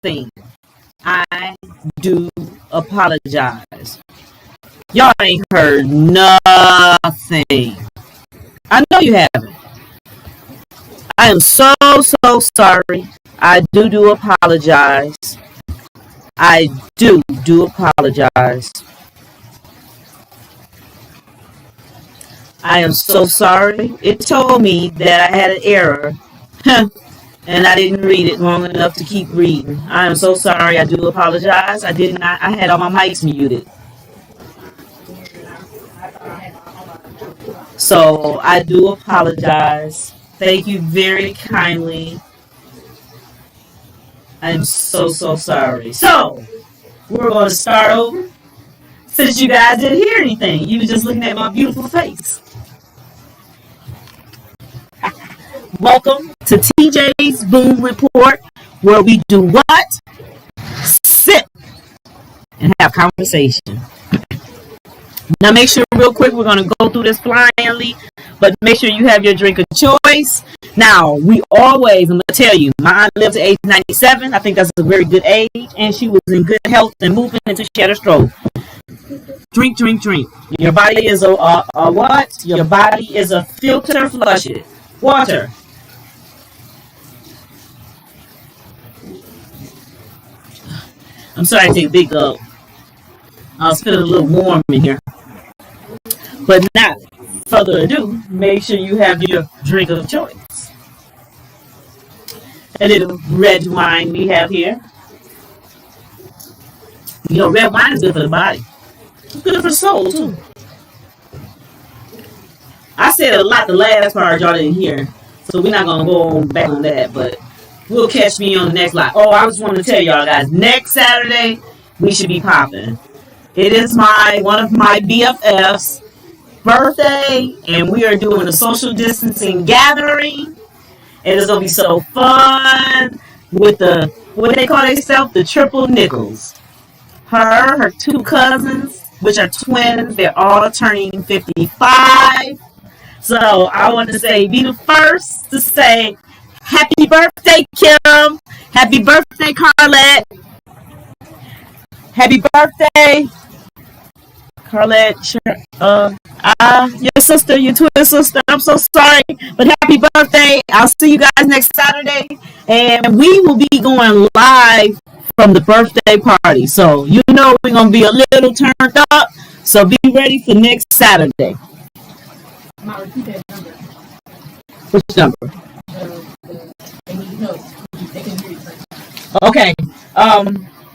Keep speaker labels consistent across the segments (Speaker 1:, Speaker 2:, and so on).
Speaker 1: thing. I do apologize. Y'all ain't heard nothing. I know you haven't. I am so sorry. I do apologize. I do apologize. I am so sorry. It told me that I had an error. And I didn't read it long enough to keep reading. I am so sorry. I do apologize. I did not. I had all my mics muted. So I do apologize. Thank you very kindly. I'm so sorry. So we're going to start over. Since you guys didn't hear anything, you were just looking at my beautiful face. Welcome to TJ's Boom Report, where we do what? Sit and have conversation. Now make sure real quick, we're going to go through this blindly, but make sure you have your drink of choice. Now, we always, I'm going to tell you, my aunt lived to age 97. I think that's a very good age, and she was in good health and movement until she had a stroke. Drink. Your body is a what? Your body is a filter, flush it. Water. I'm sorry to take a big gulp. I was feeling a little warm in here. But not further ado, make sure you have your drink of choice. A little red wine we have here. You know, red wine is good for the body. It's good for the soul, too. I said a lot the last part y'all didn't hear. So we're not going to go back on that, but we'll catch me on the next live. Oh, I just want to tell y'all guys, next Saturday, we should be popping. It is one of my BFFs' birthday, and we are doing a social distancing gathering. It is going to be so fun with the, what do they call themselves? The triple nickels. Her two cousins, which are twins, they're all turning 55. So I want to say, be the first to say, happy birthday, Kim. Happy birthday, Carlette. Happy birthday, Carlette. Your sister, your twin sister. I'm so sorry, but happy birthday. I'll see you guys next Saturday. And we will be going live from the birthday party. So, you know, we're going to be a little turned up. So be ready for next Saturday. Which number? Okay.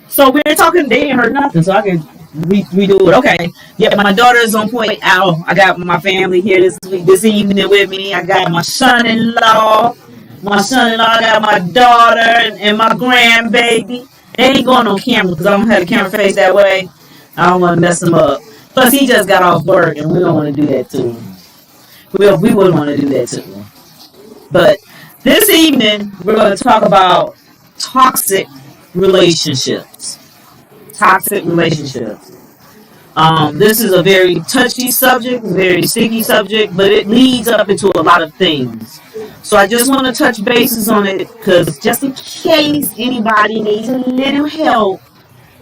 Speaker 1: So we're talking, they ain't heard nothing, so I can redo it. Okay. Yeah, my daughter's on point out. I got my family here this evening with me. I got my son-in-law. My son-in-law, I got my daughter and my grandbaby. They ain't going on camera because I don't have the camera face that way. I don't want to mess them up. Plus, he just got off work, and we don't want to do that to him. We wouldn't want to do that to him. But this evening, we're going to talk about toxic relationships. Toxic relationships. This is a very touchy subject, very sticky subject, but it leads up into a lot of things. So I just want to touch bases on it because just in case anybody needs a little help,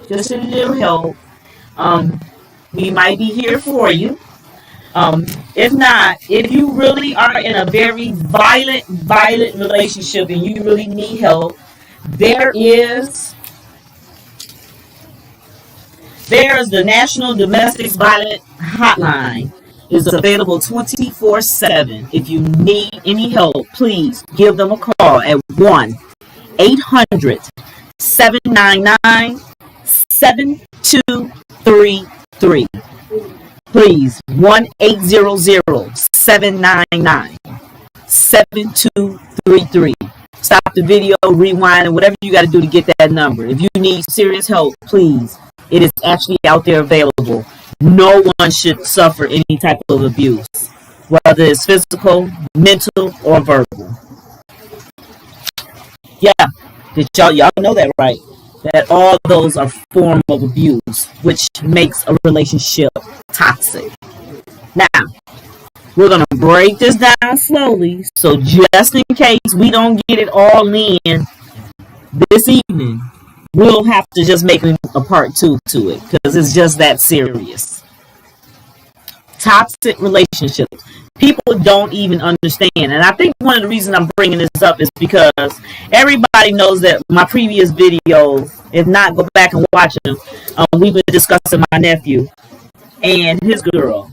Speaker 1: just a little help, we might be here for you. If not, if you really are in a very violent relationship and you really need help, there's the National Domestic Violence Hotline. It's available 24/7. If you need any help, please give them a call at 1-800-799-7233. Please, 1-800-799-7233. Stop the video, rewind, and whatever you got to do to get that number. If you need serious help, please. It is actually out there available. No one should suffer any type of abuse, whether it's physical, mental, or verbal. Yeah, y'all know that, right? That all those are form of abuse, which makes a relationship toxic. Now, we're going to break this down slowly, so just in case we don't get it all in this evening, we'll have to just make a part two to it because it's just that serious. Toxic relationships. People don't even understand. And I think one of the reasons I'm bringing this up is because everybody knows that my previous videos, if not, go back and watch them. We've been discussing my nephew and his girl.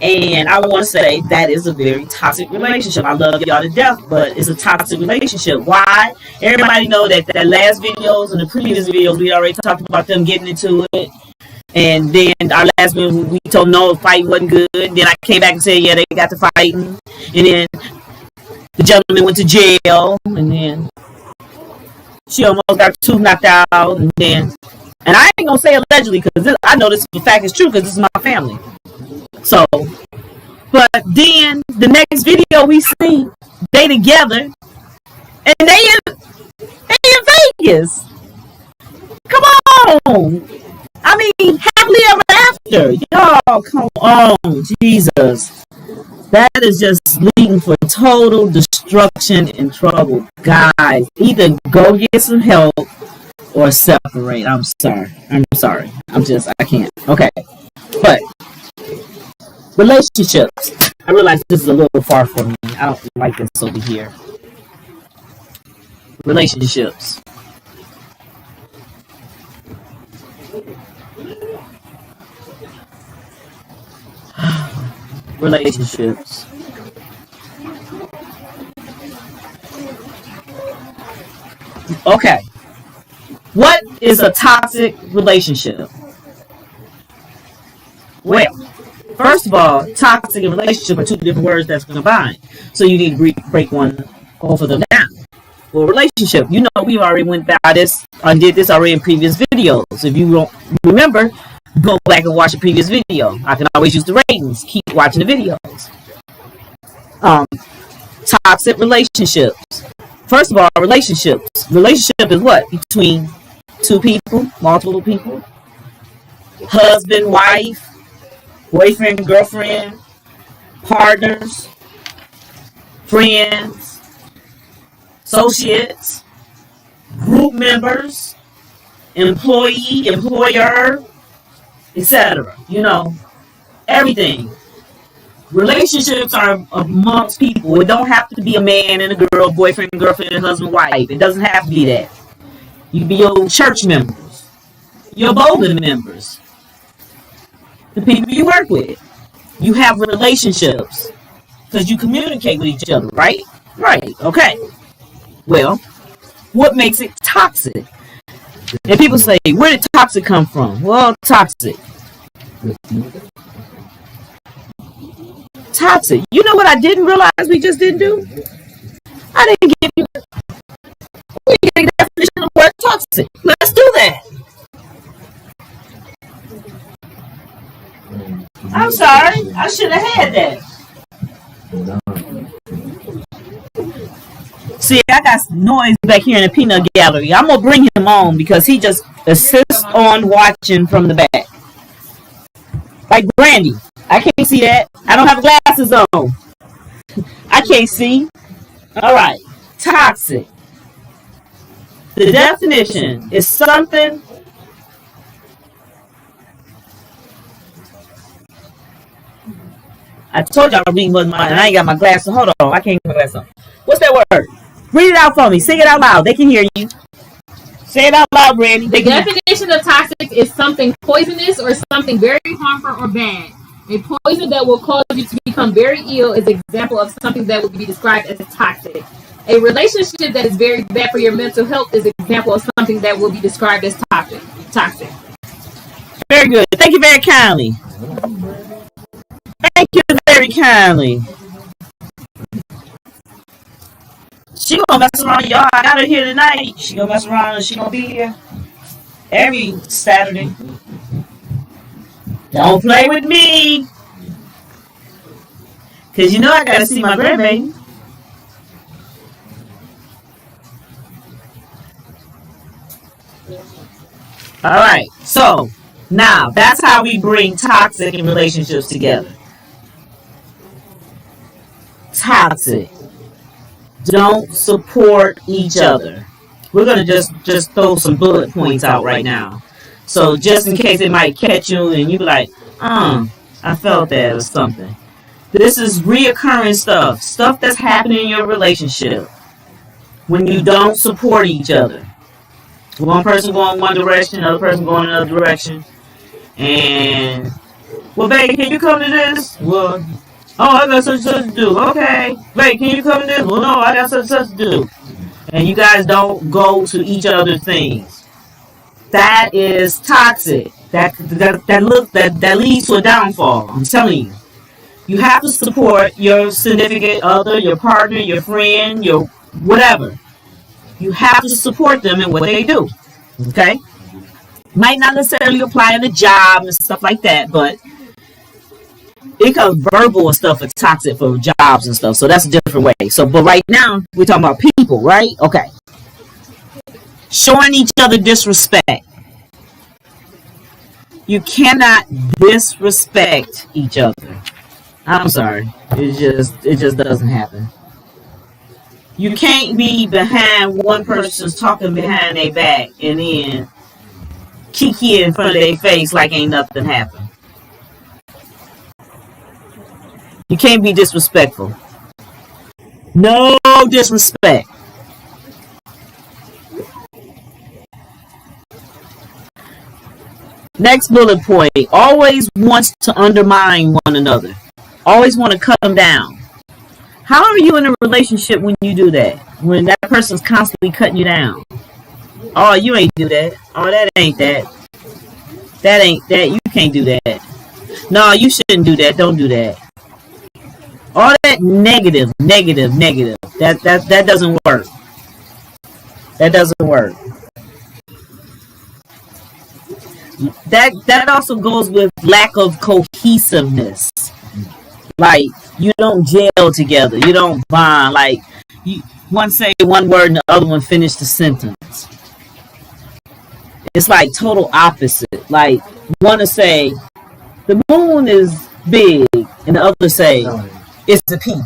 Speaker 1: And I want to say that is a very toxic relationship. I love y'all to death, but it's a toxic relationship. Why? Everybody know that last videos and the previous videos, we already talked about them getting into it. And then our last one, we told no, the fight wasn't good. And then I came back and said, yeah, they got to fighting. And then the gentleman went to jail. And then she almost got her tooth knocked out. And I ain't going to say allegedly because I know this fact is true because this is my family. So, but then the next video we see, they together. And they in Vegas. Come on. I mean, happily ever after. Y'all, come on, Jesus. That is just leading for total destruction and trouble. Guys, either go get some help or separate. I'm sorry. I can't. Okay. But, relationships. I realize this is a little far from me. I don't like this over here. Relationships. Relationships. Okay. What is a toxic relationship? Well, first of all, toxic and relationship are two different words that's combined. So you need to break both of them down. Well, relationship, you know, we already went by this and did this already in previous videos. If you don't remember, go back and watch the previous video. I can always use the ratings. Keep watching the videos. Toxic relationships. First of all, relationships. Relationship is what? Between two people, multiple people. Husband, wife, boyfriend, girlfriend, partners, friends, associates, group members, employee, employer, etc. You know, everything. Relationships are amongst people. It don't have to be a man and a girl, boyfriend, girlfriend, husband, wife. It doesn't have to be that. You can be your church members, your bowling members, the people you work with. You have relationships because you communicate with each other, right? Right. Okay. Well, what makes it toxic? And people say, where did toxic come from? Well, toxic. Toxic. You know what I didn't realize we just didn't do? I didn't give you a definition of the word toxic. Let's do that. I'm sorry. I should have had that. See, I got noise back here in the peanut gallery. I'm going to bring him on because he just assists on watching from the back. Like Brandy. I can't see that. I don't have glasses on. I can't see. All right. Toxic. The definition is something I told y'all I'm reading mine, and I ain't got my glasses. Hold on. I can't get my glasses on. What's that word? Read it out for me. Sing it out loud. They can hear you. Say it out loud, Brandy.
Speaker 2: The definition of toxic is something poisonous or something very harmful or bad. A poison that will cause you to become very ill is an example of something that would be described as toxic. A relationship that is very bad for your mental health is an example of something that will be described as toxic.
Speaker 1: Very good. Thank you very kindly. Thank you very kindly. She gonna mess around, y'all. I got her here tonight. She gonna mess around and she gonna be here every Saturday. Don't play with me. Cause you know I gotta see my grandbaby. Alright, so now that's how we bring toxic in relationships together. Toxic. Don't support each other. We're gonna just just throw some bullet points out right now. So just in case it might catch you and you be like, I felt that or something. This is reoccurring stuff. Stuff that's happening in your relationship. When you don't support each other. One person going one direction, another person going another direction. And, well, babe, can you come to this? Well, I got such and such to do. Okay. Babe, can you come to this? Well, no, I got such and such to do. And you guys don't go to each other's things. That is toxic. That leads to a downfall. I'm telling you. You have to support your significant other, your partner, your friend, your whatever. You have to support them in what they do. Okay? Might not necessarily apply in the job and stuff like that, but it comes verbal and stuff is toxic for jobs and stuff. So that's a different way. So, but right now, we're talking about people, right? Okay. Showing each other disrespect. You cannot disrespect each other. I'm sorry. It just doesn't happen. You can't be behind one person's talking behind their back and then kiki in front of their face like ain't nothing happened. You can't be disrespectful. No disrespect. Next bullet point. Always wants to undermine one another. Always want to cut them down. How are you in a relationship when you do that? When that person's constantly cutting you down? Oh, you ain't do that. Oh, that ain't that. That ain't that. You can't do that. No, you shouldn't do that. Don't do that. All that negative. That doesn't work. That doesn't work. That also goes with lack of cohesiveness. Like, you don't gel together. You don't bond. Like, one say one word and the other one finish the sentence. It's like total opposite. Like, one to say, the moon is big, and the other say, it's a pea.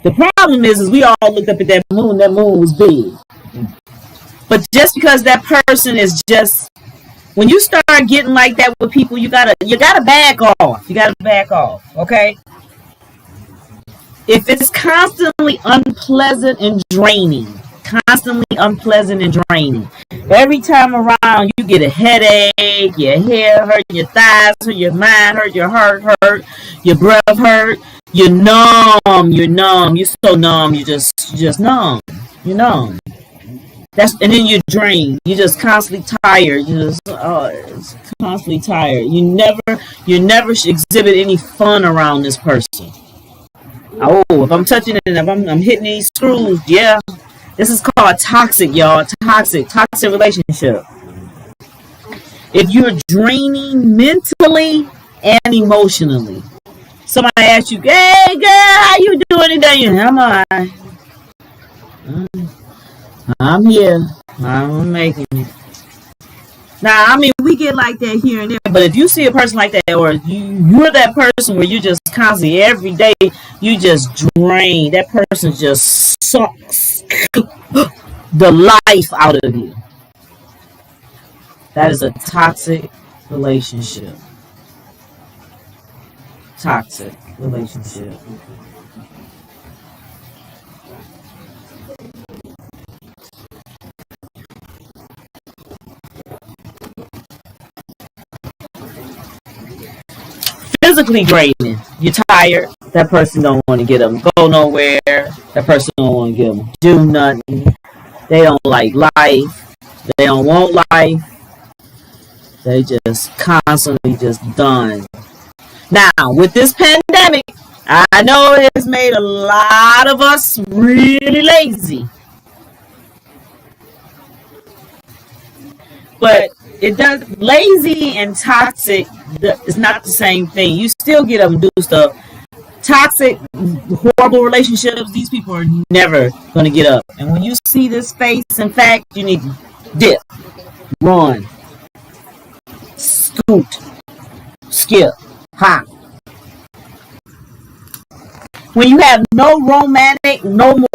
Speaker 1: The problem is we all looked up at that moon was big. But just because that person is just, when you start getting like that with people, you gotta back off. You gotta back off, okay? If it's constantly unpleasant and draining, every time around you get a headache, your head hurt, your thighs hurt, your mind hurt, your heart hurt, your breath hurt, you're numb, you're so numb, you just numb, you're numb. And then you're drained. You're just constantly tired. It's constantly tired. You never should exhibit any fun around this person. Oh, if I'm touching it and if I'm hitting these screws, yeah. This is called toxic, y'all. Toxic relationship. If you're draining mentally and emotionally. Somebody asks you, hey girl, how you doing today? I'm alright. I'm here. I'm making it. Now, I mean, we get like that here and there, but if you see a person like that, or you're that person where you just constantly, every day, you just drain, that person just sucks the life out of you. That is a toxic relationship. Toxic relationship. Physically draining. You're tired. That person don't want to get them go nowhere. That person don't want to get them do nothing. They don't like life. They don't want life. They just constantly just done. Now, with this pandemic, I know it has made a lot of us really lazy. But it does, lazy and toxic is not the same thing. You still get up and do stuff. Toxic, horrible relationships, these people are never going to get up. And when you see this face, in fact, you need to dip, run, scoot, skip, hop. when you have no romance, no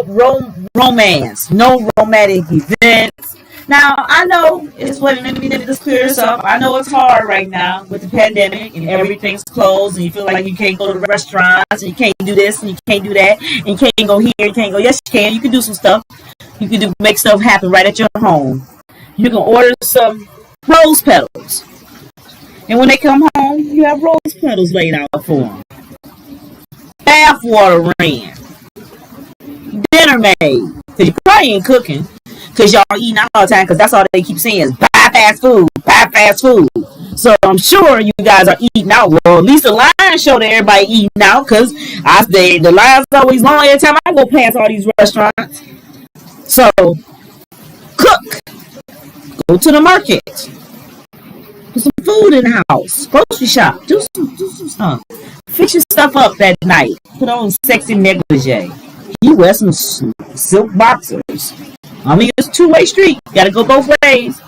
Speaker 1: romantic events. Now I know it's what let me just clear this up. I know it's hard right now with the pandemic and everything's closed, and you feel like you can't go to restaurants, and you can't do this, and you can't do that, and you can't go here, you can't go. Yes, you can. You can do some stuff. You can make stuff happen right at your home. You can order some rose petals, and when they come home, you have rose petals laid out for them. Bath water ran, dinner made. Cause you probably ain't cooking, cause y'all eating out all the time. Cause that's all they keep saying is buy fast food, buy fast food. So I'm sure you guys are eating out. Well, at least the lines show that everybody eating out. Cause the lines always long every time I go past all these restaurants. So cook, go to the market, put some food in the house, grocery shop, do some stuff. Fix your stuff up that night. Put on sexy negligee. You wear some silk boxers. I mean, it's a two-way street. You gotta go both ways.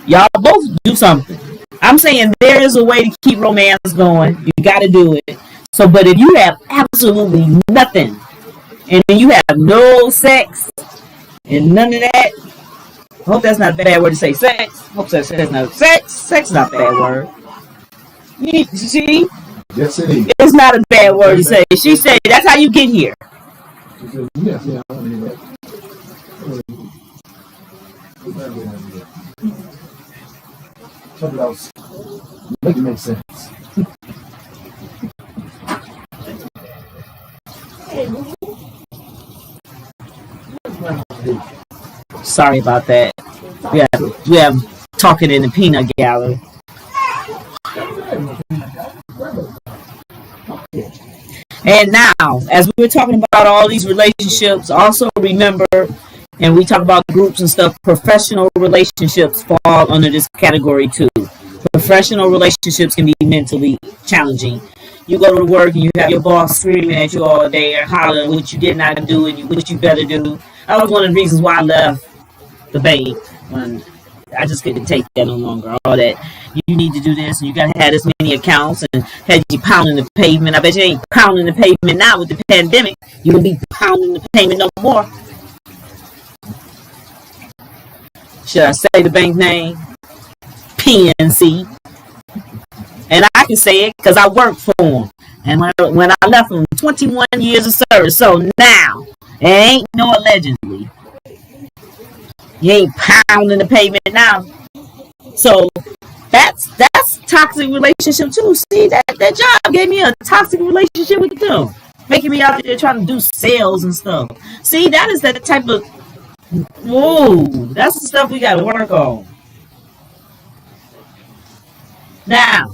Speaker 1: Y'all both do something. I'm saying there is a way to keep romance going. You gotta do it. So, but if you have absolutely nothing, and you have no sex, and none of that, I hope that's not a bad word to say sex. I hope that's not sex. Sex is not a bad word. You see?
Speaker 3: Yes, it is.
Speaker 1: It's not a bad word to say. She said that's how you get here.
Speaker 3: Yes, yeah, I want to hear that. Something else. Make it make sense.
Speaker 1: Sorry about that. We have talking in the peanut gallery. And now, as we were talking about all these relationships, also remember, and we talk about groups and stuff, professional relationships fall under this category too. Professional relationships can be mentally challenging. You go to work and you have your boss screaming at you all day and hollering what you did not do and what you better do. That was one of the reasons why I left the bank. When I just couldn't take that no longer. All that you need to do this and you gotta have this many accounts and had you pounding the pavement. I bet you ain't pounding the pavement now with the pandemic. You gonna be pounding the pavement no more. Should I say the bank name? PNC. And I can say it because I worked for them. And when I left them, 21 years of service. So now, it ain't no allegedly. You ain't pounding the pavement now. So that's toxic relationship too. See, that job gave me a toxic relationship with them. Making me out there trying to do sales and stuff. See, that is that type of, whoa, that's the stuff we got to work on. Now,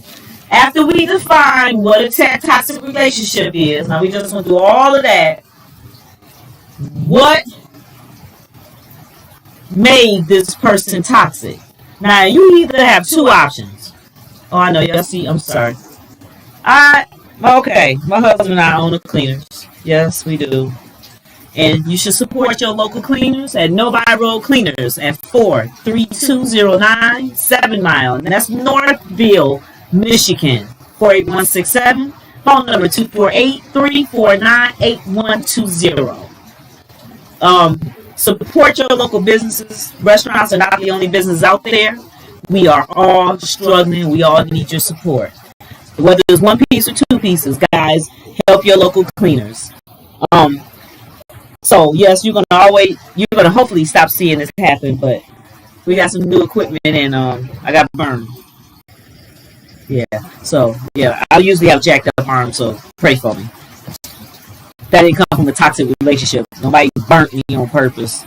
Speaker 1: after we define what a toxic relationship is, now we just went through all of that, what made this person toxic? Now, you either have two options. Oh, I know, y'all see, I'm sorry. Okay, my husband and I own a cleaners. Yes, we do. And you should support your local cleaners at Novi Road Cleaners at 43209 7 Mile. And that's Northville, Michigan. 48167. Phone number 248-349-8120. Support your local businesses. Restaurants are not the only business out there. We are all struggling. We all need your support. Whether it's one piece or two pieces, guys, help your local cleaners. So yes, you're gonna hopefully stop seeing this happen, but we got some new equipment and I got burned. Yeah. So yeah, I usually have jacked up arms, so pray for me. That didn't come from a toxic relationship. Nobody burnt me on purpose.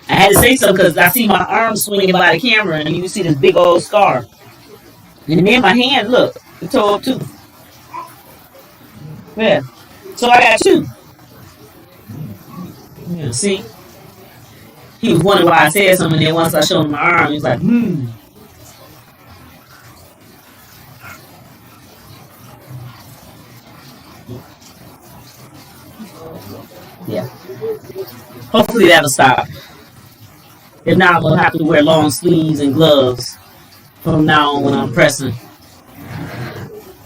Speaker 1: I had to say something because I see my arm swinging by the camera and you see this big old scar. And then my hand, look, it tore up too. Yeah. So I got two. Yeah, see? He was wondering why I said something, and then once I showed him my arm, he was like, Yeah. Hopefully that'll stop. If not, we'll have to wear long sleeves and gloves from now on when I'm pressing.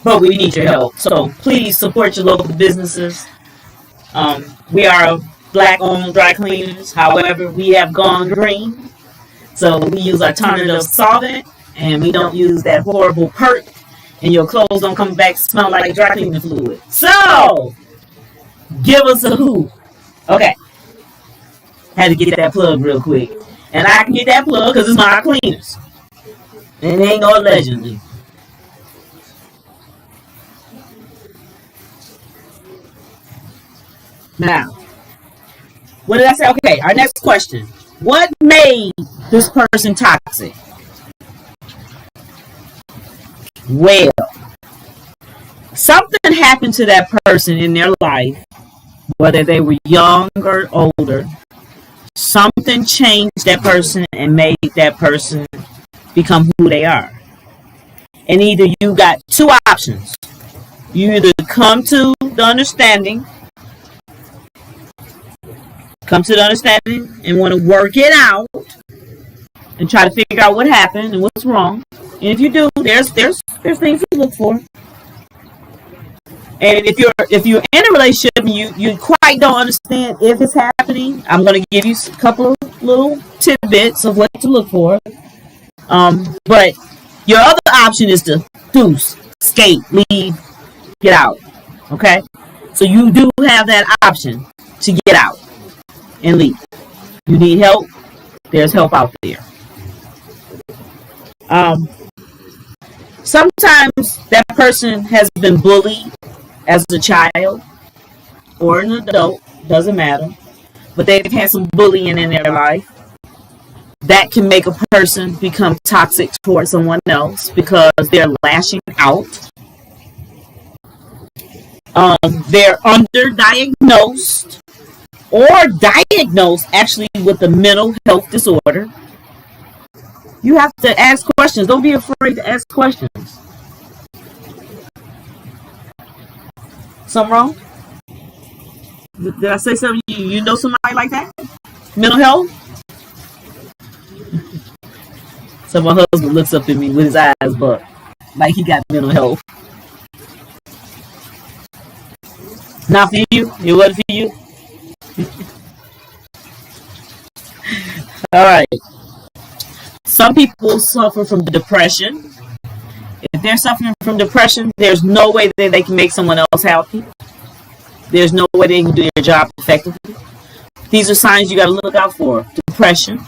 Speaker 1: But we need your help. So please support your local businesses. We are Black-owned dry cleaners. However, we have gone green. So we use alternative solvent, and we don't use that horrible perk, and your clothes don't come back smell like dry cleaning fluid. So give us a hoot. Okay. Had to get that plug real quick. And I can get that plug because it's my cleaners. And it ain't no allegedly. Now, what did I say? Okay, our next question. What made this person toxic? Well, something happened to that person in their life, whether they were young or older. Something changed that person and made that person become who they are. And either you got two options. You either come to the understanding and want to work it out and try to figure out what happened and what's wrong. And if you do, there's things to look for. And if you're in a relationship and you quite don't understand if it's happening, I'm going to give you a couple of little tidbits of what to look for. But your other option is to deuce, skate, leave, get out. Okay? So you do have that option to get out and leave. You need help, there's help out there. Sometimes that person has been bullied as a child or an adult, doesn't matter, but they've had some bullying in their life. That can make a person become toxic towards someone else because they're lashing out. They're underdiagnosed or diagnosed actually with a mental health disorder. You have to ask questions. Don't be afraid to ask questions. Something wrong? Did I say something? You know somebody like that? Mental health? So my husband looks up at me with his eyes, but like he got mental health. Not for you? It wasn't for you? All right. Some people suffer from depression. If they're suffering from depression, there's no way that they can make someone else happy. There's no way they can do their job effectively. These are signs you got to look out for. Depression.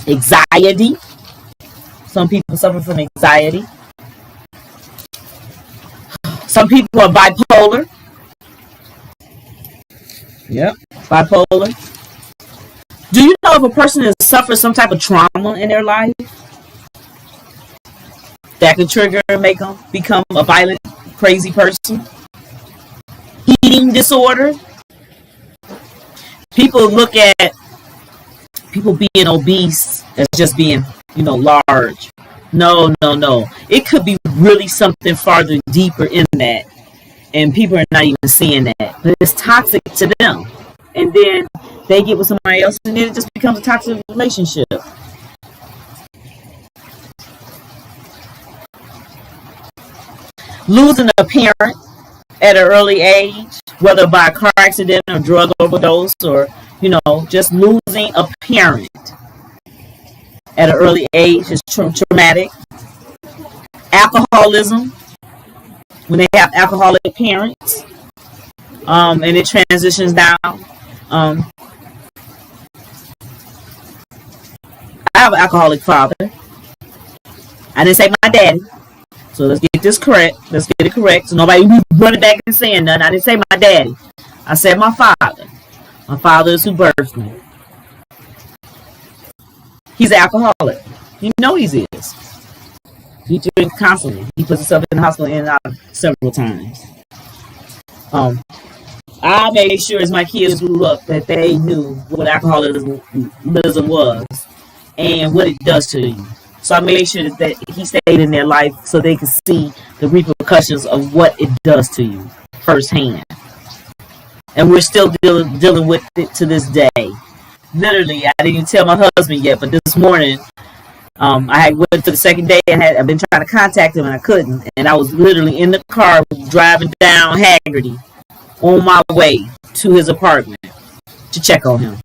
Speaker 1: Anxiety. Some people suffer from anxiety. Some people are bipolar. Yep, bipolar. Do you know if a person has suffered some type of trauma in their life that can trigger and make them become a violent, crazy person? Eating disorder. People look at people being obese as just being, large. No. It could be really something farther deeper in that. And people are not even seeing that. But it's toxic to them. And then they get with somebody else and then it just becomes a toxic relationship. Losing a parent at an early age, whether by a car accident or drug overdose or, just losing a parent at an early age is traumatic. Alcoholism, when they have alcoholic parents, and it transitions down. I have an alcoholic father. I didn't say my daddy. So let's get this correct. Let's get it correct. So nobody running back and saying nothing. I didn't say my daddy. I said my father. My father is who birthed me. He's an alcoholic. You know he is. He drinks constantly. He puts himself in the hospital in and out several times. I made sure as my kids grew up that they knew what alcoholism was and what it does to you. So I made sure that he stayed in their life so they could see the repercussions of what it does to you firsthand. And we're still dealing with it to this day. Literally, I didn't even tell my husband yet, but this morning, I had went to the second day. I've been trying to contact him and I couldn't. And I was literally in the car driving down Haggerty on my way to his apartment to check on him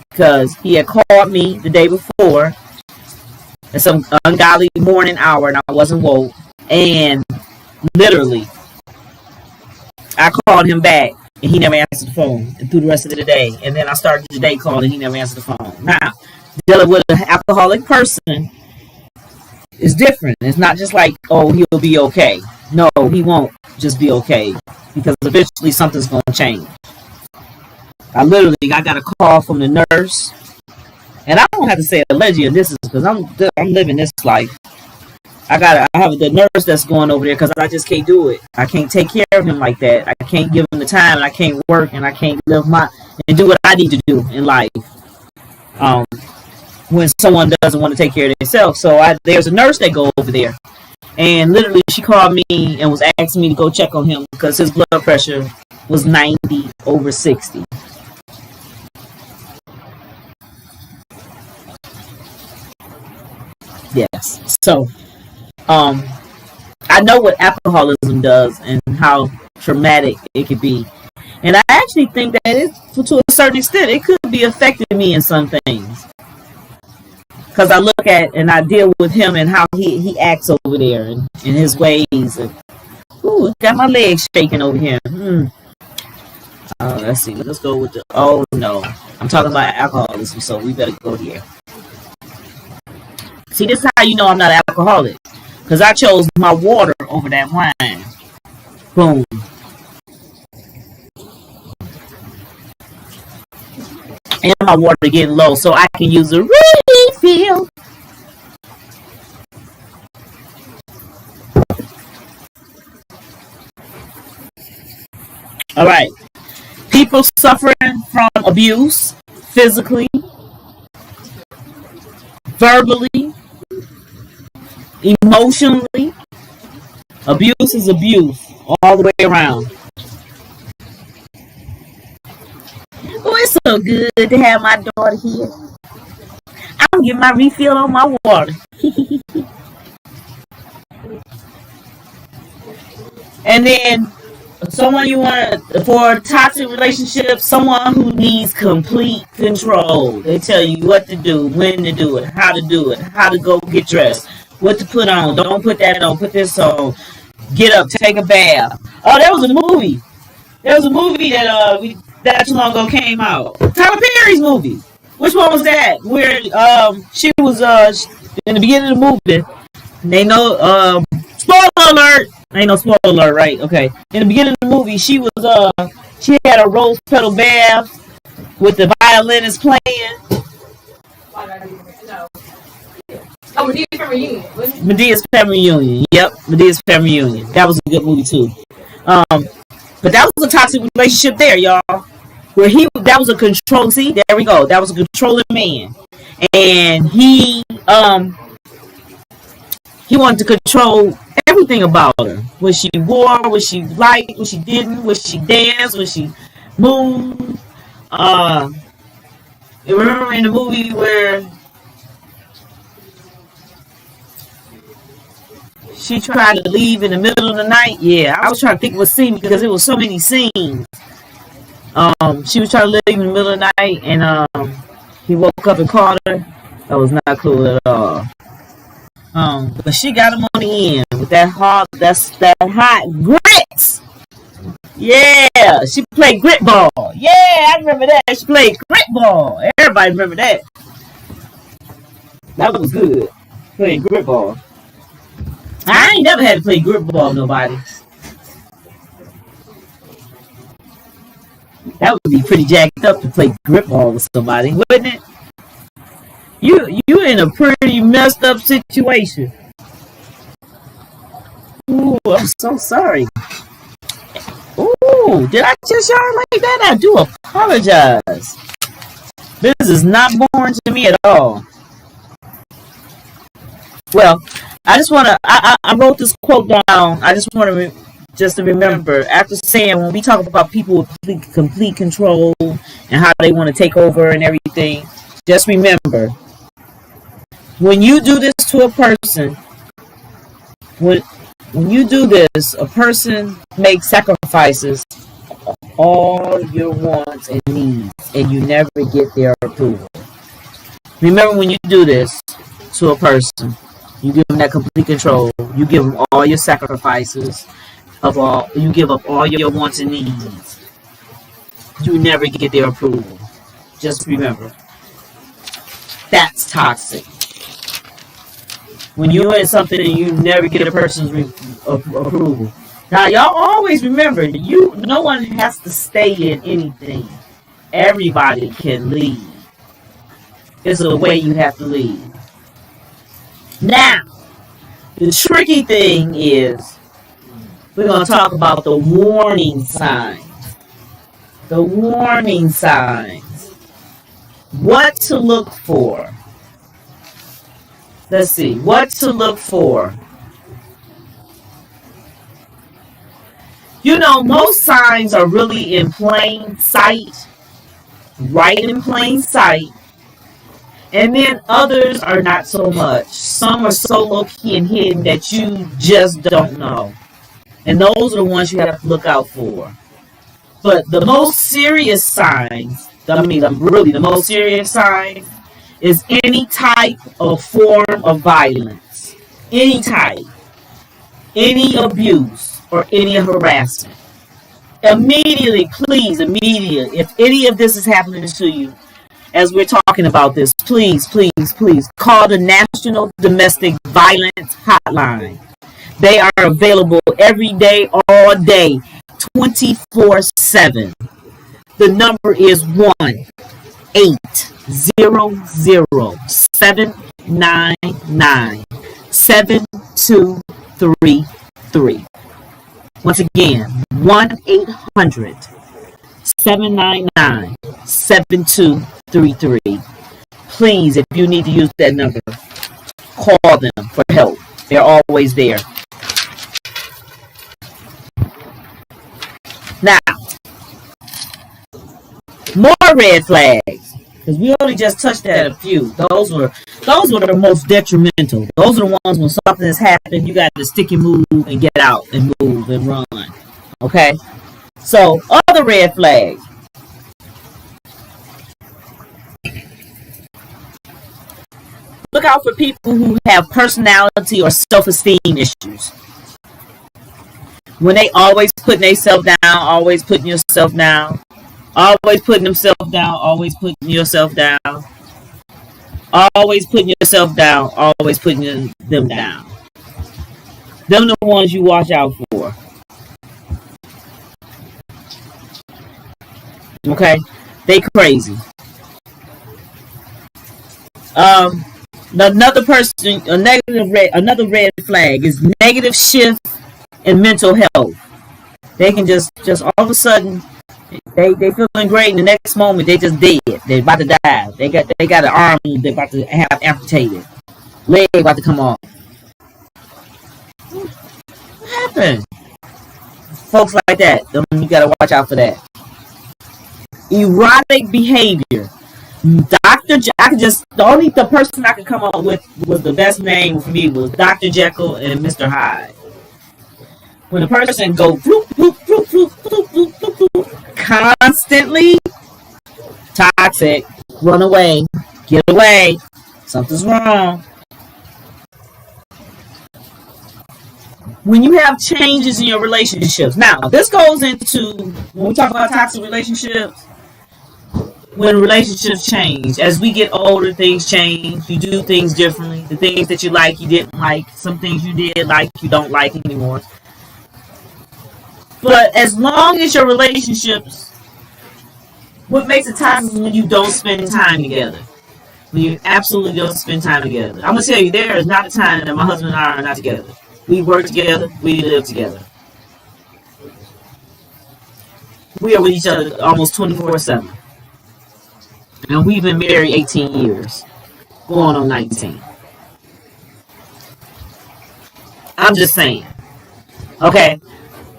Speaker 1: because he had called me the day before at some ungodly morning hour and I wasn't woke. And literally, I called him back and he never answered the phone through the rest of the day. And then I started the day calling and he never answered the phone. Now, dealing with an alcoholic person is different. It's not just like, oh, he'll be okay. No, he won't just be okay because eventually something's going to change. I got a call from the nurse, and I don't have to say allegedly. This is because I'm living this life. I have the nurse that's going over there because I just can't do it. I can't take care of him like that. I can't give him the time, and I can't work, and I can't live and do what I need to do in life. When someone doesn't want to take care of themselves, so there's a nurse that go over there, and literally she called me and was asking me to go check on him because his blood pressure was 90/60. Yes. So, I know what alcoholism does and how traumatic it could be. And I actually think that to a certain extent, it could be affecting me in some things. Because I look at and I deal with him and how he acts over there and in his ways. And, ooh, got my legs shaking over here. Let's see. Let's go with oh no. I'm talking about alcoholism, so we better go here. See, this is how you know I'm not an alcoholic. Because I chose my water over that wine. Boom. And my water getting low, so I can use a refill. All right. People suffering from abuse, physically, verbally, emotionally. Abuse is abuse all the way around. Oh, it's so good to have my daughter here. I'm getting my refill on my water. And then someone you want for a toxic relationship, someone who needs complete control. They tell you what to do, when to do it, how to go get dressed, what to put on. Don't put that on, put this on. Get up, take a bath. Oh, there was a movie. There was a movie that not too long ago came out. Tyler Perry's movie. Which one was that? Where she was in the beginning of the movie. They know spoiler alert. Ain't no spoiler alert, right? Okay. In the beginning of the movie, she had a rose petal bath with the violinist playing.
Speaker 2: Oh, Medea's Family Reunion.
Speaker 1: Medea's Family Reunion. Yep, Medea's Family Reunion. That was a good movie too. But that was a toxic relationship there, y'all. Where that was a control. See, there we go. That was a controlling man, and he wanted to control everything about her. What she wore, what she liked, what she didn't, what she danced, what she moved. You remember in the movie where she tried to leave in the middle of the night? Yeah, I was trying to think of a scene because there was so many scenes. She was trying to leave in the middle of the night, and he woke up and called her. That was not cool at all. But she got him on the end with that hot grits. Yeah, she played grit ball. Yeah, I remember that. She played grit ball. Everybody remember that. That was good. Playing grit ball. I ain't never had to play grip ball with nobody. That would be pretty jacked up to play grip ball with somebody, wouldn't it? You in a pretty messed up situation. Ooh, I'm so sorry. Ooh, did I just yarn like that? I do apologize. This is not boring to me at all. Well, I just want to, I wrote this quote down. I just want to remember, after saying when we talk about people with complete control and how they want to take over and everything, just remember, When you do this to a person, when you do this, a person makes sacrifices all your wants and needs, and you never get their approval. Remember, when you do this to a person, you give them that complete control. You give them all your sacrifices of all. You give up all your wants and needs. You never get their approval. Just remember, that's toxic. When you're in something and you never get a person's approval. Now, y'all always remember, no one has to stay in anything. Everybody can leave. It's a way you have to leave. Now, the tricky thing is, we're going to talk about the warning signs. The warning signs. What to look for. Let's see. What to look for. You know, most signs are really in plain sight. Right in plain sight. And then others are not so much. Some are so low-key and hidden that you just don't know. And those are the ones you have to look out for. But the most serious signs, the most serious sign is any type of form of violence. Any type. Any abuse or any harassment. Immediately, please, if any of this is happening to you, as we're talking about this, please, please, please call the National Domestic Violence Hotline. They are available every day, all day, 24/7. The number is 1-800-799-7233. Once again, 1-800-799-7233. Please, if you need to use that number, call them for help. They're always there. Now, more red flags. Because we only just touched at a few. Those were the most detrimental. Those are the ones when something has happened, you got to stick and move and get out and move and run. Okay? So, other red flags. Look out for people who have personality or self-esteem issues. When they always putting themselves down, always putting yourself down. Always putting themselves down, always putting yourself down. Always putting yourself down, always putting them down. Them are the ones you watch out for. Okay? They crazy. Another person, another red flag is negative shift in mental health. They can just all of a sudden, they feeling great, and the next moment they just dead. They about to die. They got an arm they about to have amputated. Leg about to come off. What happened? Folks like that, you gotta watch out for that. Erotic behavior. The person I could come up with was the best name for me was Dr. Jekyll and Mr. Hyde. When the person go floop, floop, floop, floop, floop, floop, floop, floop, constantly, toxic, run away, get away, something's wrong. When you have changes in your relationships. Now, this goes into, when we talk about toxic relationships, when relationships change. As we get older, things change. You do things differently. The things that you like, you didn't like. Some things you did like, you don't like anymore. But as long as your relationships, what makes it toxic is when you don't spend time together. When you absolutely don't spend time together. I'm going to tell you, there is not a time that my husband and I are not together. We work together. We live together. We are with each other almost 24/7. And we've been married 18 years. Going on 19. I'm just saying. Okay?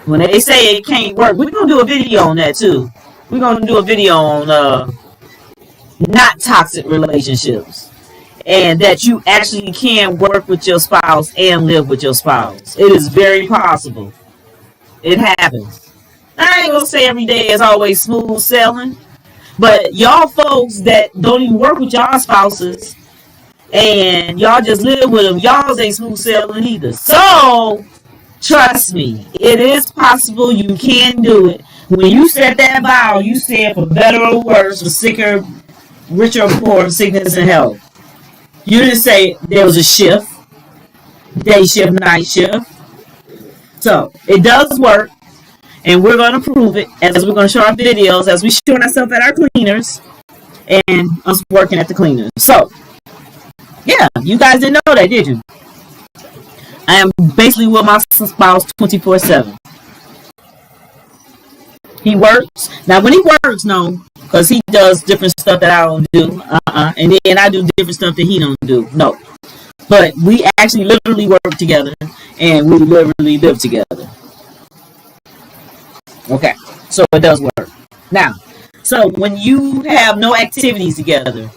Speaker 1: When they say it can't work, we're going to do a video on that too. We're going to do a video on not toxic relationships. and that you actually can work with your spouse and live with your spouse. It is very possible. It happens. I ain't gonna say every day is always smooth sailing, but y'all folks that don't even work with y'all spouses and y'all just live with them, y'all ain't smooth sailing either. So trust me, it is possible. You can do it. When you said that vow, you said for better or worse, for sicker, richer or poor, sickness and health. You didn't say there was a shift, day shift, night shift. So it does work, and we're going to prove it as we're going to show our videos, as we show ourselves at our cleaners and us working at the cleaners. So, yeah, you guys didn't know that, did you? I am basically with my spouse 24/7. He works. Now, when he works, no, because he does different stuff that I don't do. And then I do different stuff that he don't do. No. But we actually literally work together, and we literally live together. Okay. So it does work. Now, so when you have no activities together,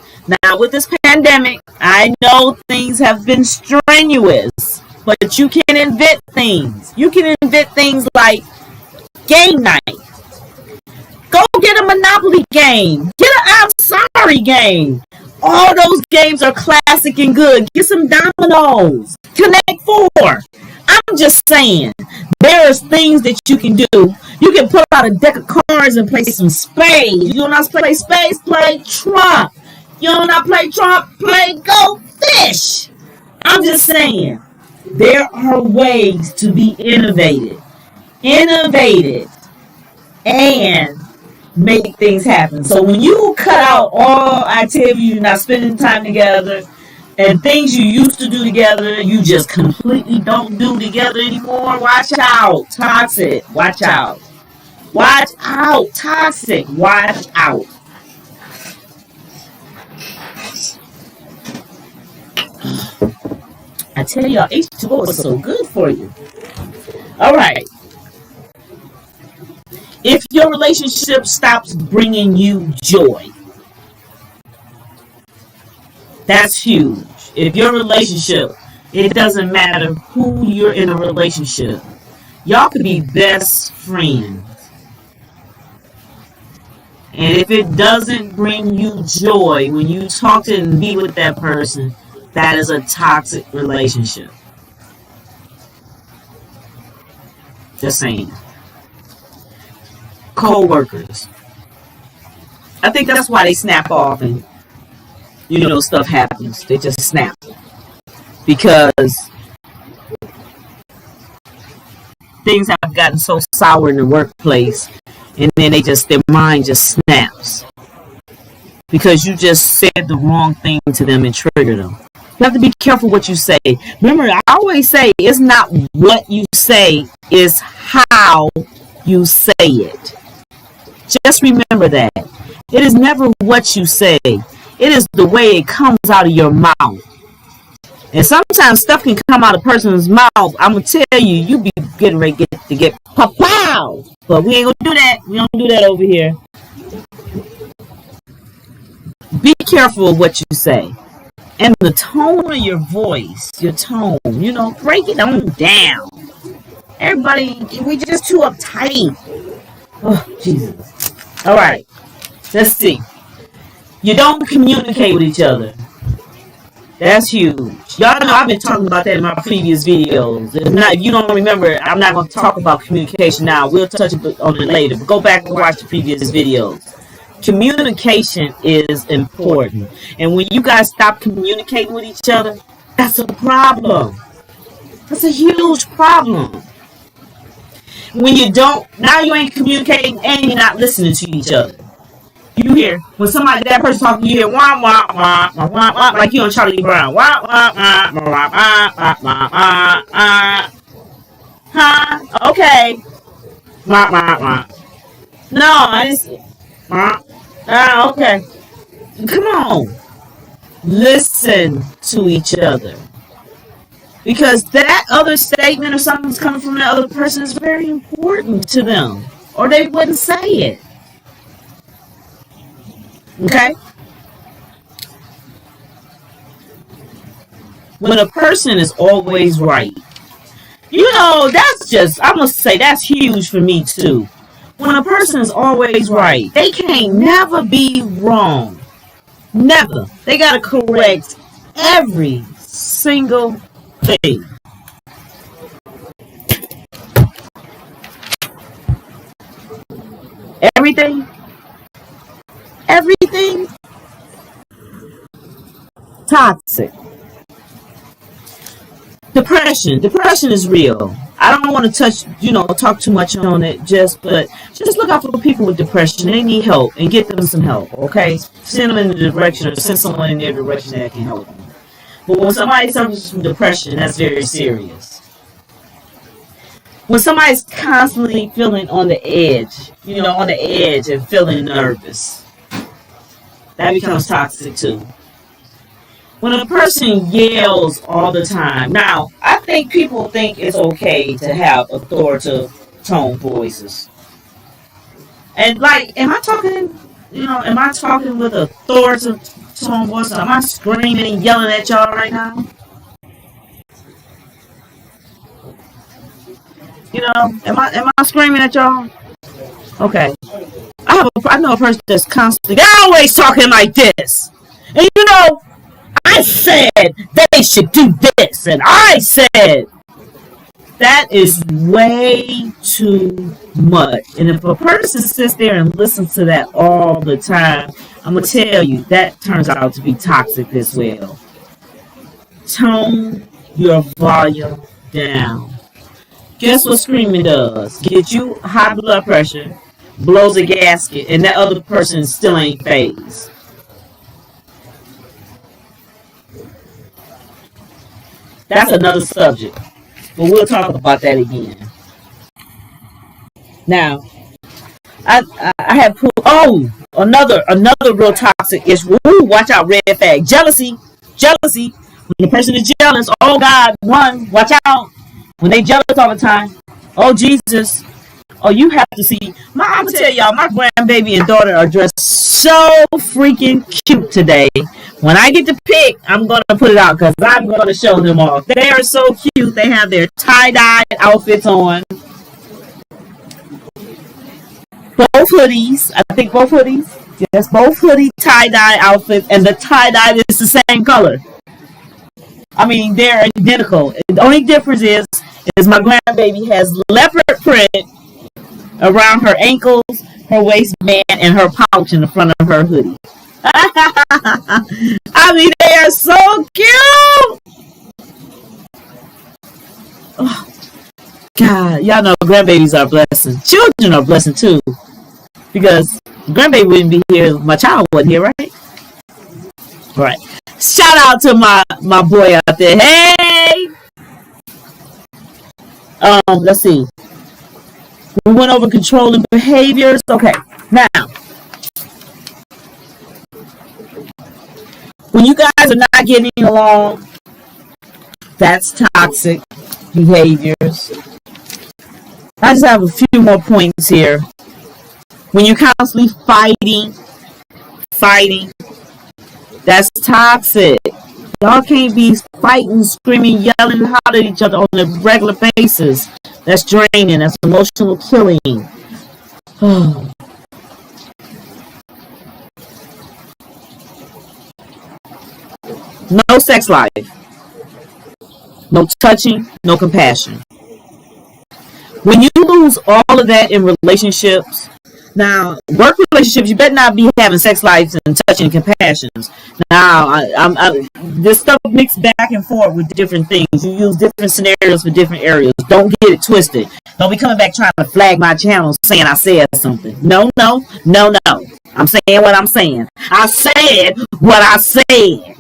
Speaker 1: now with this pandemic, I know things have been strenuous, but you can invent things. You can invent things like game night. Go get a Monopoly game. Get an I'm Sorry game. All those games are classic and good. Get some dominoes. Connect Four. I'm just saying, there's things that you can do. You can pull out a deck of cards and play some spades. You don't know how to play spades? Play Trump. You don't know how to play Trump? Play Go Fish. I'm just saying, there are ways to be innovative, and make things happen. So when you cut out all activity, you're not spending time together, and things you used to do together, you just completely don't do together anymore. Watch out, toxic. Watch out. Watch out, toxic. Watch out. I tell y'all, H2O is so good for you. All right. If your relationship stops bringing you joy, that's huge. If your relationship, it doesn't matter who you're in a relationship, y'all could be best friends. And if it doesn't bring you joy when you talk to and be with that person, that is a toxic relationship. Just saying. Co-workers. I think that's why they snap off and, stuff happens. They just snap. Because things have gotten so sour in the workplace, and then their mind just snaps. Because you just said the wrong thing to them and triggered them. You have to be careful what you say. Remember, I always say, it's not what you say, it's how you say it. Just remember that. It is never what you say. It is the way it comes out of your mouth. And sometimes stuff can come out of a person's mouth. I'm going to tell you, you be getting ready to get pow. But we ain't going to do that. We don't do that over here. Be careful of what you say. And the tone of your voice, your tone, break it on down. Everybody, we just too uptight. Oh, Jesus. All right. Let's see. You don't communicate with each other. That's huge. Y'all know I've been talking about that in my previous videos. If you don't remember, I'm not going to talk about communication now. We'll touch on it later. But go back and watch the previous videos. Communication is important. And when you guys stop communicating with each other, that's a problem. That's a huge problem. When you don't, now you ain't communicating and you're not listening to each other. You hear, when that person talking, you hear, wah, wah, wah, wah, wah, wah, like you on Charlie Brown. Wah, wah, wah, wah, wah, wah, wah, wah, wah. Huh? Okay. Wah, wah, wah. No, I didn't. Okay. Come on. Listen to each other. Because that other statement or something's coming from that other person is very important to them. Or they wouldn't say it. Okay? when a person is always right. That's just, I must say, that's huge for me too. When a person is always right, they can't never be wrong. Never. They got to correct every single thing. Everything. Everything. Toxic. Depression is real. I don't want to talk too much on it, but just look out for people with depression. They need help and get them some help, okay? Send them in the direction or send someone in their direction that can help them. But when somebody suffers from depression, that's very serious. When somebody's constantly feeling on the edge, and feeling nervous, that becomes toxic too. When a person yells all the time. Now, I think people think it's okay to have authoritative tone voices. And am I talking with authoritative tone voice? Am I screaming and yelling at y'all right now? Am I screaming at y'all? Okay. I know a person that's constantly, they're always talking like this. And I said they should do this, and I said that is way too much. And if a person sits there and listens to that all the time, I'm gonna tell you that turns out to be toxic as well. Tone your volume down. Guess what screaming does? Get you high blood pressure, blows a gasket, and that other person still ain't phased. That's another subject, but we'll talk about that again. Now, I have put, another real toxic issue. Watch out, red flag. Jealousy. When the person is jealous, oh God, watch out. When they jealous all the time, oh Jesus. Oh, you have to see. I'm gonna tell y'all, my grandbaby and daughter are dressed so freaking cute today. When I get to pick, I'm gonna put it out because I'm gonna show them off. They are so cute. They have their tie-dye outfits on. Both hoodies. I think both hoodies. Yes, both hoodie tie-dye outfits, and the tie-dye is the same color. I mean, they're identical. The only difference is my grandbaby has leopard print around her ankles, her waistband, and her pouch in the front of her hoodie. I mean, they are so cute. Oh, God, y'all know grandbabies are a blessing. Children are a blessing too, because grandbaby wouldn't be here. My child wasn't here, right? Right. Shout out to my boy out there. Hey. Let's see. We went over controlling behaviors. Okay, now, when you guys are not getting along, that's toxic behaviors. I just have a few more points here. When you're constantly fighting, that's toxic. Y'all can't be fighting, screaming, yelling, hollering at each other on a regular basis. That's draining. That's emotional killing. No sex life. No touching. No compassion. When you lose all of that in relationships, now, work relationships, you better not be having sex lives and touching and compassions. Now, this stuff mixed back and forth with different things. You use different scenarios for different areas. Don't get it twisted. Don't be coming back trying to flag my channel saying I said something. No. I'm saying what I'm saying. I said what I said.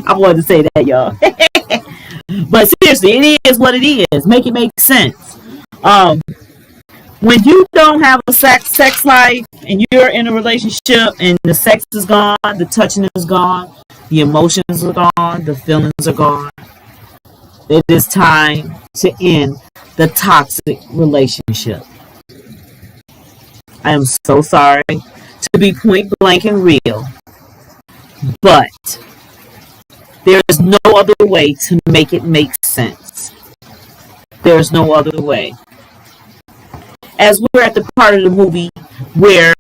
Speaker 1: I wanted to say that, y'all. But seriously, it is what it is. Make it make sense. When you don't have a sex life and you're in a relationship and the sex is gone, the touching is gone, the emotions are gone, the feelings are gone, it is time to end the toxic relationship. I am so sorry to be point blank and real, but There is no other way to make it make sense. There's no other way. As we're at the part of the movie where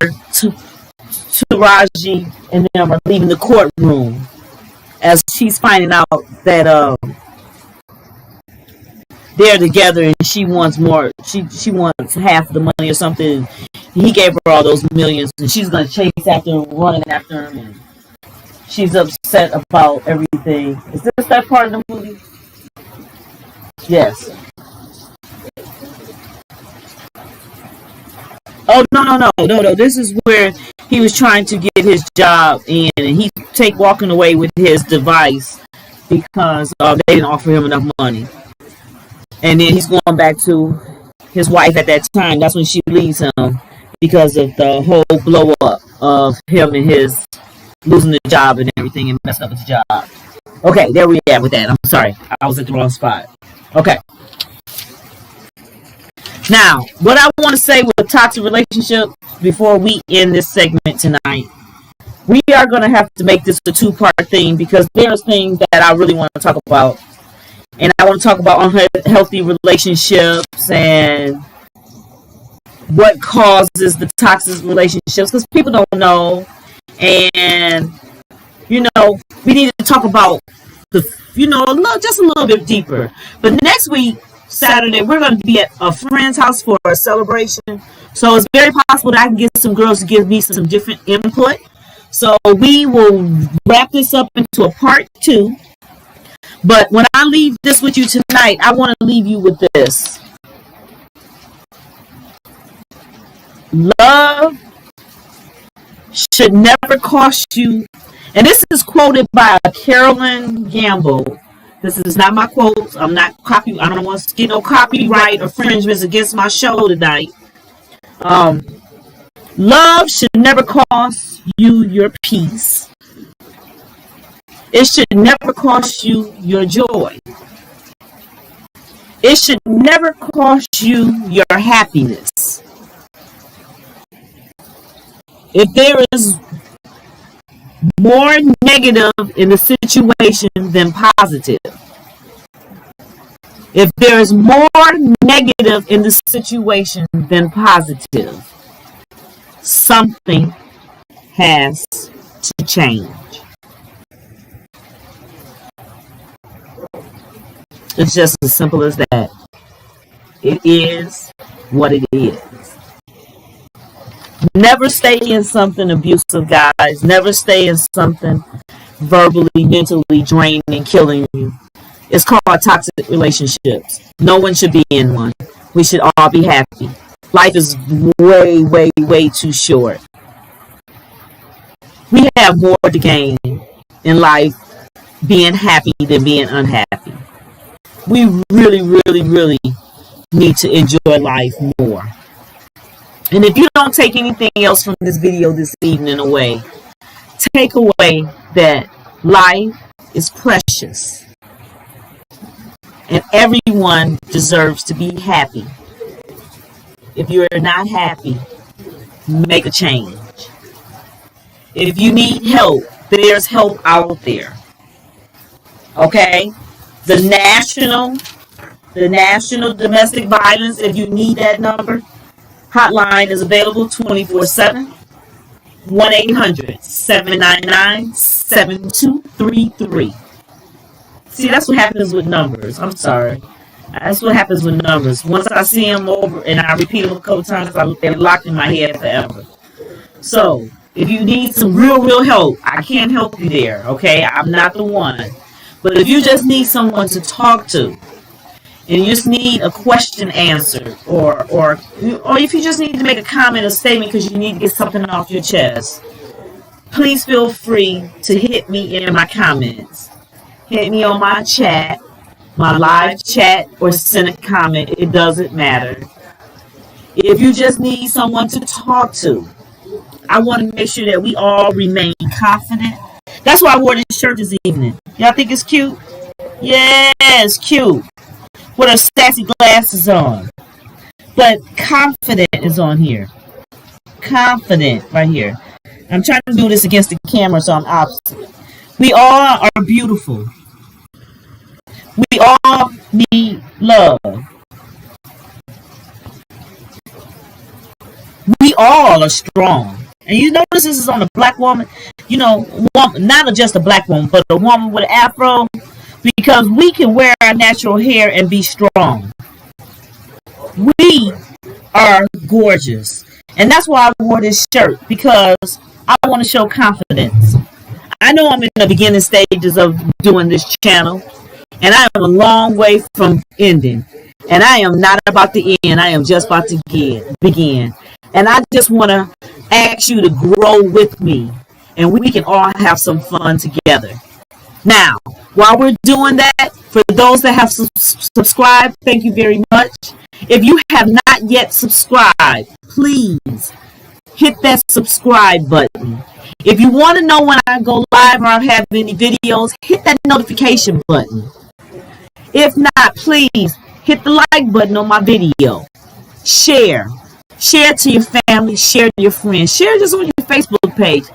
Speaker 1: Taraji and them are leaving the courtroom, as she's finding out that they're together and she wants more. She wants half of the money or something. He gave her all those millions, and she's gonna chase after him, running after him, and she's upset about everything. Is this that part of the movie? Yes. Oh, no. This is where he was trying to get his job in, and he walking away with his device because they didn't offer him enough money. And then he's going back to his wife at that time. That's when she leaves him because of the whole blow up of him and his losing the job and everything and messing up his job. Okay, there we are with that. I'm sorry. I was at the wrong spot. Okay. Now, what I want to say with a toxic relationship before we end this segment tonight, we are going to have to make this a two-part thing because there's things that I really want to talk about. And I want to talk about unhealthy relationships and what causes the toxic relationships because people don't know. And, you know, we need to talk about just a little bit deeper. But next week, Saturday, we're going to be at a friend's house for a celebration. So it's very possible that I can get some girls to give me some different input. So we will wrap this up into a part 2. But when I leave this with you tonight, I want to leave you with this. Love should never cost you. And this is quoted by Carolyn Gamble. This is not my quotes. I don't want to get no copyright infringements against my show tonight. Love should never cost you your peace. It should never cost you your joy. It should never cost you your happiness. If there is more negative in the situation than positive, if there is more negative in the situation than positive, something has to change. It's just as simple as that. It is what it is. Never stay in something abusive, guys. Never stay in something verbally, mentally draining and killing you. It's called toxic relationships. No one should be in one. We should all be happy. Life is way, way, way too short. We have more to gain in life being happy than being unhappy. We really, really, really need to enjoy life more. And if you don't take anything else from this video this evening away, take away that life is precious. And everyone deserves to be happy. If you're not happy, make a change. If you need help, there's help out there. Okay? The National Domestic Violence, if you need that number, hotline is available 24/7, 1-800-799-7233. See, that's what happens with numbers. I'm sorry. That's what happens with numbers. Once I see them over and I repeat them a couple times, they're locked in my head forever. So, if you need some real help, I can't help you there, okay? I'm not the one. But if you just need someone to talk to, and you just need a question answered, or if you just need to make a comment or statement because you need to get something off your chest, please feel free to hit me in my comments. Hit me on my chat, my live chat, or send a comment. It doesn't matter. If you just need someone to talk to, I want to make sure that we all remain confident. That's why I wore this shirt this evening. Y'all think it's cute? Yeah, it's cute. With her sassy glasses on. But confident is on here. Confident right here. I'm trying to do this against the camera so I'm opposite. We all are beautiful. We all need love. We all are strong. And you notice this is on a black woman, not just a black woman, but a woman with an afro, because we can wear our natural hair and be strong. We are gorgeous. And that's why I wore this shirt, because I want to show confidence. I know I'm in the beginning stages of doing this channel, and I am a long way from ending. And I am not about to end. I am just about to begin. And I just want to ask you to grow with me, and we can all have some fun together. Now, while we're doing that, for those that have subscribed, thank you very much. If you have not yet subscribed, please hit that subscribe button. If you want to know when I go live or I have any videos, hit that notification button. If not, please hit the like button on my video. Share to your family, share to your friends, share this on your Facebook page.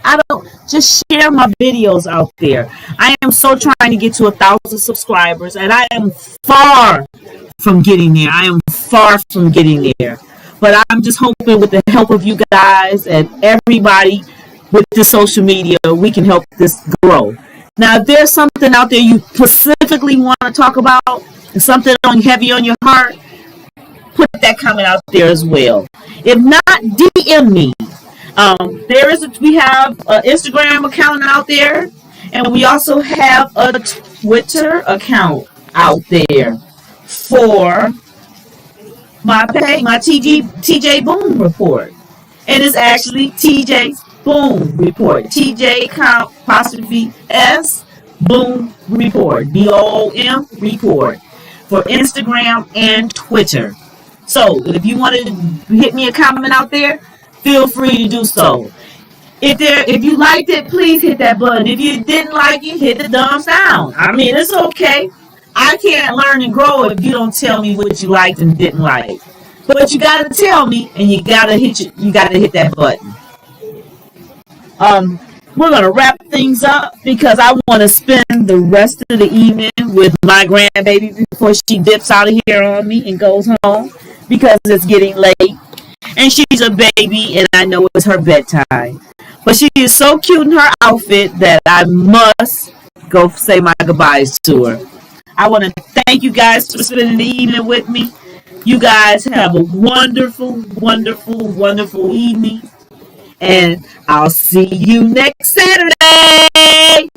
Speaker 1: Just share my videos out there. I am so trying to get to 1,000 subscribers, and I am far from getting there. But I'm just hoping with the help of you guys and everybody with the social media, we can help this grow. Now, if there's something out there you specifically want to talk about, something heavy on your heart, put that comment out there as well. If not, DM me. We have an Instagram account out there, and we also have a Twitter account out there for my TJ Boom Report. And it's actually TJ's Boom Report. TJ 'S Boom Report. BOOM Report for Instagram and Twitter. So if you want to hit me a comment out there, feel free to do so. If you liked it, please hit that button. If you didn't like it, hit the thumbs down. I mean, it's okay. I can't learn and grow if you don't tell me what you liked and didn't like. But you gotta tell me, and you gotta hit that button. We're gonna wrap things up because I want to spend the rest of the evening with my grandbaby before she dips out of here on me and goes home, because it's getting late and she's a baby and I know it's her bedtime. But she is so cute in her outfit that I must go say my goodbyes to her. I want to thank you guys for spending the evening with me. You guys have a wonderful, wonderful, wonderful evening. And I'll see you next Saturday.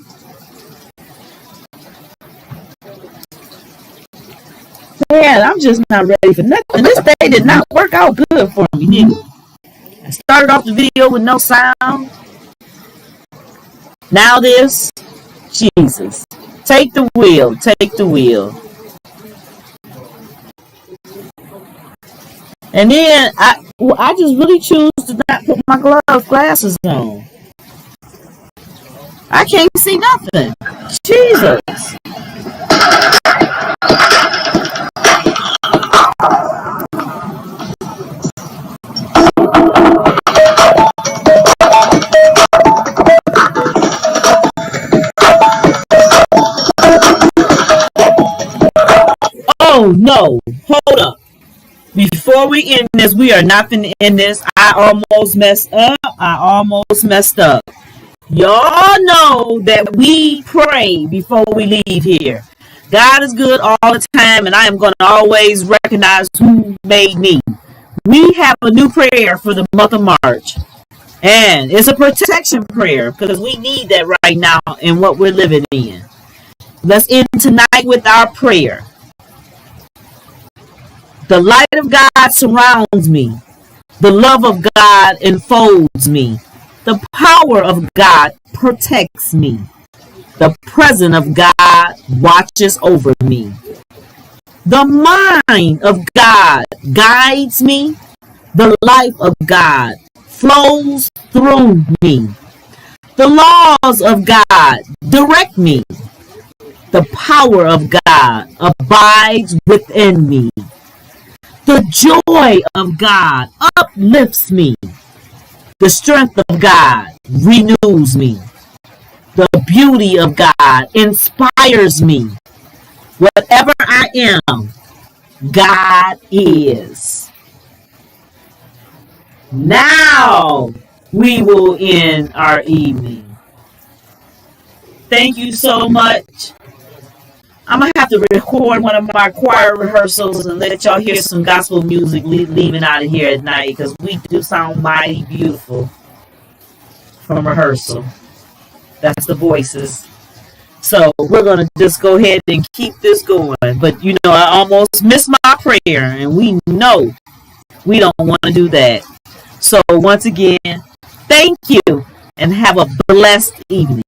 Speaker 1: Man, I'm just not ready for nothing. This day did not work out good for me, did it? I started off the video with no sound. Now this. Jesus. Take the wheel. Take the wheel. And then I just really choose to not put my glasses on. I can't see nothing. Jesus. Oh no, hold up. Before we end this, we are not going to end this. I almost messed up. Y'all know that we pray before we leave here. God is good all the time, and I am going to always recognize who made me. We have a new prayer for the month of March, and it's a protection prayer because we need that right now in what we're living in. Let's end tonight with our prayer. The light of God surrounds me. The love of God enfolds me. The power of God protects me. The presence of God watches over me. The mind of God guides me. The life of God flows through me. The laws of God direct me. The power of God abides within me. The joy of God uplifts me. The strength of God renews me. the beauty of God inspires me. Whatever I am, God is. Now we will end our evening. Thank you so much. I'm going to have to record one of my choir rehearsals and let y'all hear some gospel music leaving out of here at night, because we do sound mighty beautiful from rehearsal. That's the voices. So we're going to just go ahead and keep this going. But, you know, I almost missed my prayer, and we know we don't want to do that. So once again, thank you, and have a blessed evening.